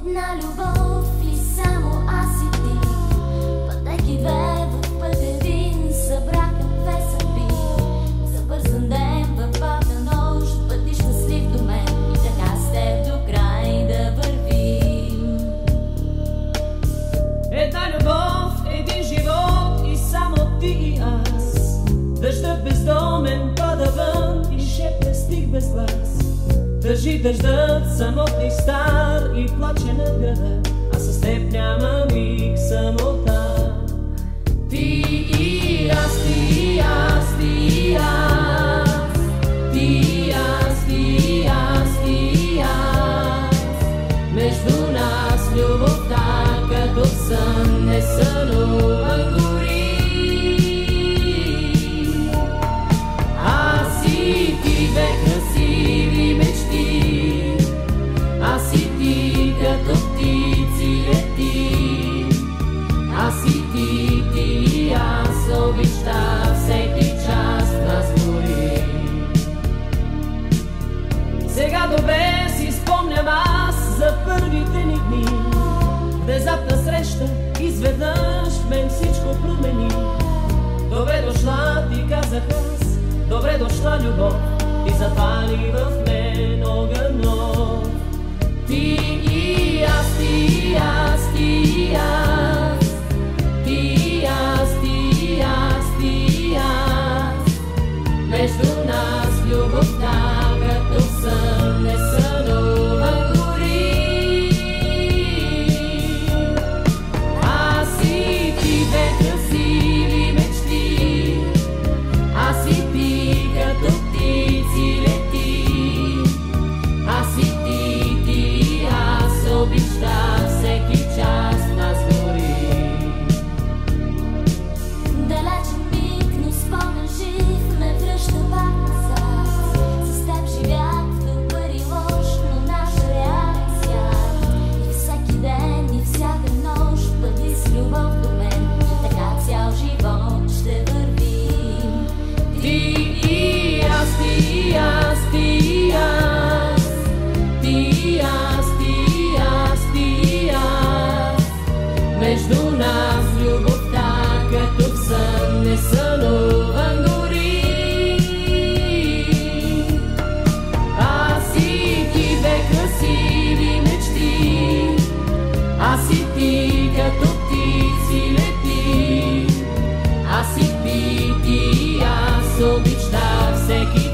Една любов и само аз и ти, пътеки две в път един, събраха две съдби. Забързан ден в бавна нощ, пъти щастлив до мен, и така с теб до край да вървим. Една любов, един живот и само ти и аз. Дъждът бездомен пада вън и шепне стих без глас. Държи дъждът, самотник стар и плаче над града, а с теб няма миг самота. Ти и аз, ти и аз, ти и аз, ти и аз, ти и аз, ти и аз. Между нас любовта като сън не сънува гори. Аз и ти бе красиви мечти, аз и ти като птици лети, аз и ти, ти и аз, обичта всеки час в нас гори. Сега добре си спомням аз за първите ни дни. Внезапна среща, изведнъж в мен всичко промени. Добре дошла, ти казах аз, добре дошла любов, и запали в мен огън нов. Ти и аз, ти и аз, ти и аз, ти и аз, ти и аз, ти и аз. Между нас любовта като сън не сънува гори. Аз и ти бе красиви мечти, аз и ти като птици лети, аз и ти, ти и аз, обичта всеки час в нас гори. Далечен миг, но спомен жив ме връща пак назад. С теб живях в добър и лош, но наша реакция. И всеки ден, и всяка нощ бъди с любов до мен, и така цял живот ще вървим. Ти и аз, ти и аз, ти и аз, ти и аз, ти и аз, ти и аз. Между нас любовта като в сън не сънува гори. Аз и ти бе красиви мечти, аз и ти като птици лети, аз и ти, ти и аз, обичта всеки